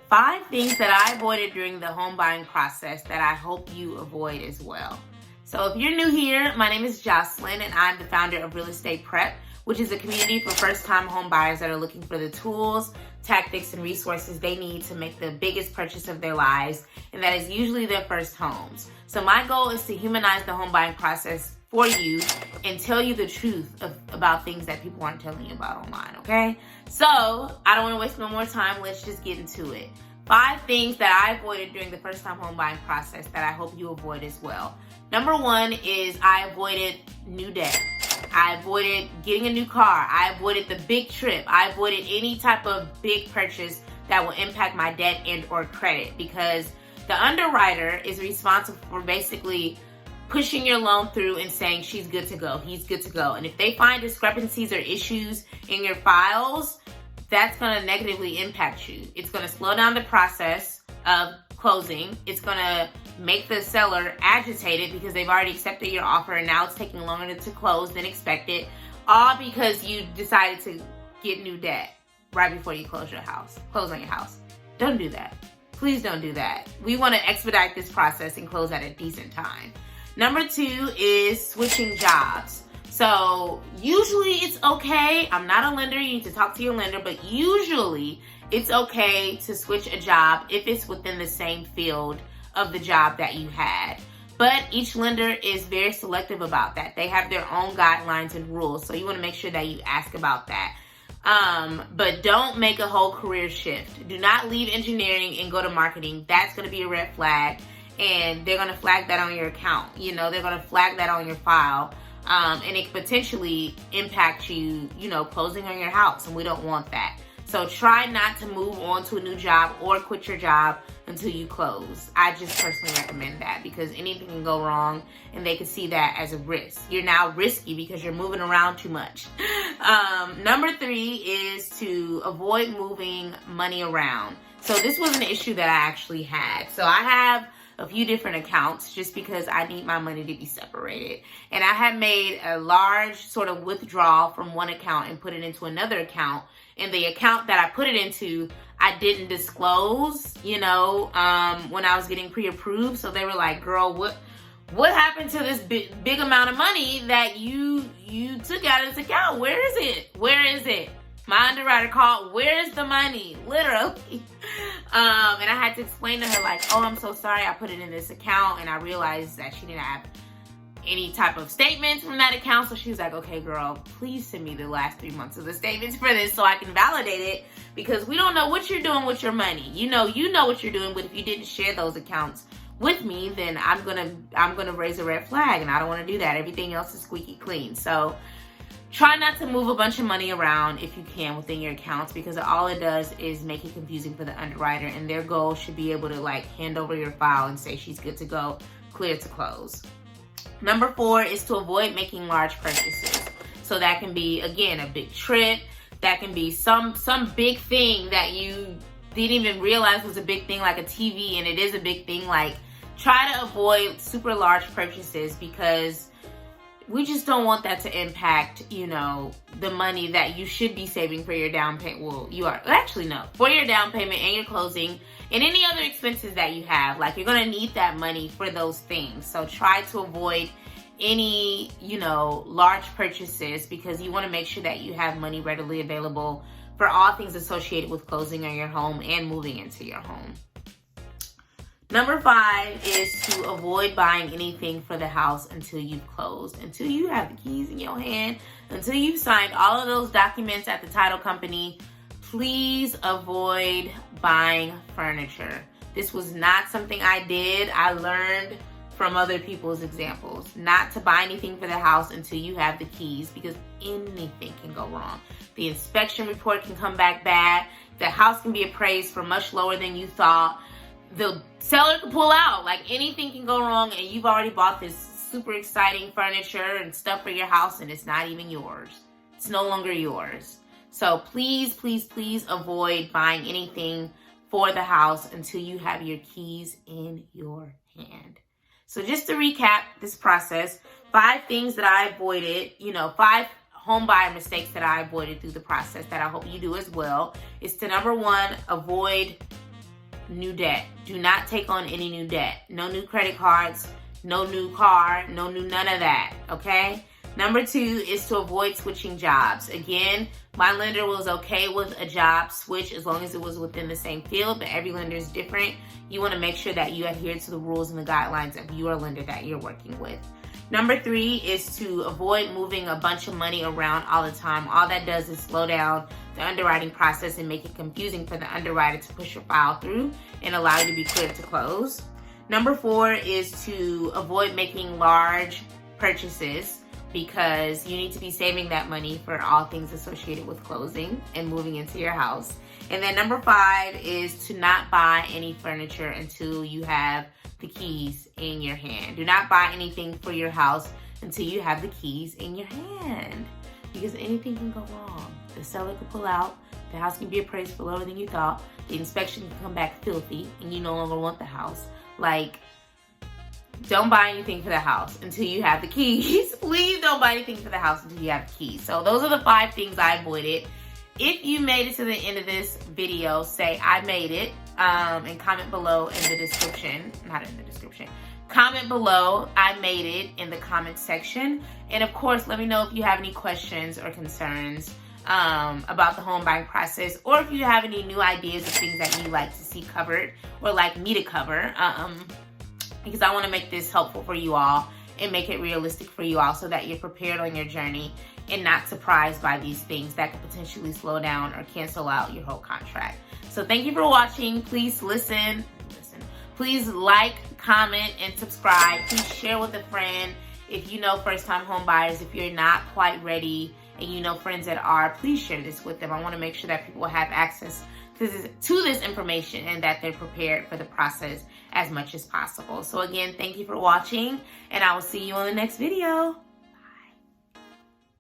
5 things that I avoided during the home buying process that I hope you avoid as well. So if you're new here, my name is Jocelyn and I'm the founder of Real Estate Prep, which is a community for first-time home buyers that are looking for the tools, tactics, and resources they need to make the biggest purchase of their lives, and that is usually their first homes. So my goal is to humanize the home buying process for you and tell you the truth about things that people aren't telling you about online, okay? So I don't want to waste no more time. Let's just get into it. 5 things that I avoided during the first-time home buying process that I hope you avoid as well. Number 1 is I avoided new debt. I avoided getting a new car. I avoided the big trip. I avoided any type of big purchase that will impact my debt and or credit, because the underwriter is responsible for basically pushing your loan through and saying she's good to go, he's good to go. And if they find discrepancies or issues in your files, that's going to negatively impact you. It's going to slow down the process of closing. It's going to make the seller agitated because they've already accepted your offer and now it's taking longer to close than expected, all because you decided to get new debt right before you close on your house. Don't do that. Please don't do that. We want to expedite this process and close at a decent time. Number 2 is switching jobs. So usually it's okay. I'm not a lender. You need to talk to your lender, but usually it's okay to switch a job if it's within the same field of the job that you had. But each lender is very selective about that. They have their own guidelines and rules. So you want to make sure that you ask about that. But don't make a whole career shift. Do not leave engineering and go to marketing. That's going to be a red flag. And they're going to flag that on your account. You know, they're going to flag that on your file. And it could potentially impact you, closing on your house. And we don't want that. So try not to move on to a new job or quit your job until you close. I just personally recommend that because anything can go wrong and they can see that as a risk. You're now risky because you're moving around too much. Number 3 is to avoid moving money around. So this was an issue that I actually had. So I have a few different accounts just because I need my money to be separated. And I had made a large sort of withdrawal from one account and put it into another account. And the account that I put it into, I didn't disclose, when I was getting pre-approved. So they were like, girl, what happened to this big amount of money that you took out of this account? Where is it? My underwriter called, where's the money? Literally. And I had to explain to her like, oh, I'm so sorry. I put it in this account and I realized that she didn't have any type of statements from that account. So she was like, okay, girl, please send me the last 3 months of the statements for this so I can validate it, because we don't know what you're doing with your money. You know what you're doing, but if you didn't share those accounts with me, then I'm gonna raise a red flag, and I don't want to do that. Everything else is squeaky clean. So try not to move a bunch of money around if you can within your accounts, because all it does is make it confusing for the underwriter, and their goal should be able to hand over your file and say she's good to go, clear to close. Number 4 is to avoid making large purchases. So that can be, again, a big trip. That can be some big thing that you didn't even realize was a big thing, like a TV, and it is a big thing. Try to avoid super large purchases because we just don't want that to impact, the money that you should be saving for your down payment. Well, for your down payment and your closing and any other expenses that you have. You're going to need that money for those things. So try to avoid any, large purchases, because you want to make sure that you have money readily available for all things associated with closing on your home and moving into your home. Number 5 is to avoid buying anything for the house until you've closed, until you have the keys in your hand, until you've signed all of those documents at the title company. Please avoid buying furniture. This was not something I did. I learned from other people's examples not to buy anything for the house until you have the keys, because anything can go wrong. The inspection report can come back bad. The house can be appraised for much lower than you thought. The seller can pull out. Anything can go wrong, and you've already bought this super exciting furniture and stuff for your house, and it's not even yours. It's no longer yours. So please, please, please avoid buying anything for the house until you have your keys in your hand. So just to recap this process, 5 things that I avoided, 5 home buyer mistakes that I avoided through the process that I hope you do as well, is to, number 1, avoid new debt. Do not take on any new debt. No new credit cards, no new car, no new none of that, okay? Number 2 is to avoid switching jobs. Again, my lender was okay with a job switch as long as it was within the same field, but every lender is different. You want to make sure that you adhere to the rules and the guidelines of your lender that you're working with. Number 3 is to avoid moving a bunch of money around all the time. All that does is slow down the underwriting process and make it confusing for the underwriter to push your file through and allow you to be cleared to close. Number 4 is to avoid making large purchases, because you need to be saving that money for all things associated with closing and moving into your house. And then number 5 is to not buy any furniture until you have the keys in your hand. Do not buy anything for your house until you have the keys in your hand, because anything can go wrong. The seller could pull out, the house can be appraised for lower than you thought, the inspection can come back filthy, and you no longer want the house. Like, don't buy anything for the house until you have the keys. Please don't buy anything for the house until you have the keys. So those are the 5 things I avoided. If you made it to the end of this video, say I made it, and comment below in the description. Not in the description. Comment below, I made it, in the comment section. And of course, let me know if you have any questions or concerns about the home buying process, or if you have any new ideas of things that you'd like to see covered or like me to cover. Because I want to make this helpful for you all and make it realistic for you all so that you're prepared on your journey and not surprised by these things that could potentially slow down or cancel out your whole contract. So thank you for watching. Please listen. Please like, comment, and subscribe. Please share with a friend if you know first-time home buyers. If you're not quite ready and you know friends that are, please share this with them. I want to make sure that people have access to this information and that they're prepared for the process as much as possible. So again, thank you for watching, and I will see you on the next video.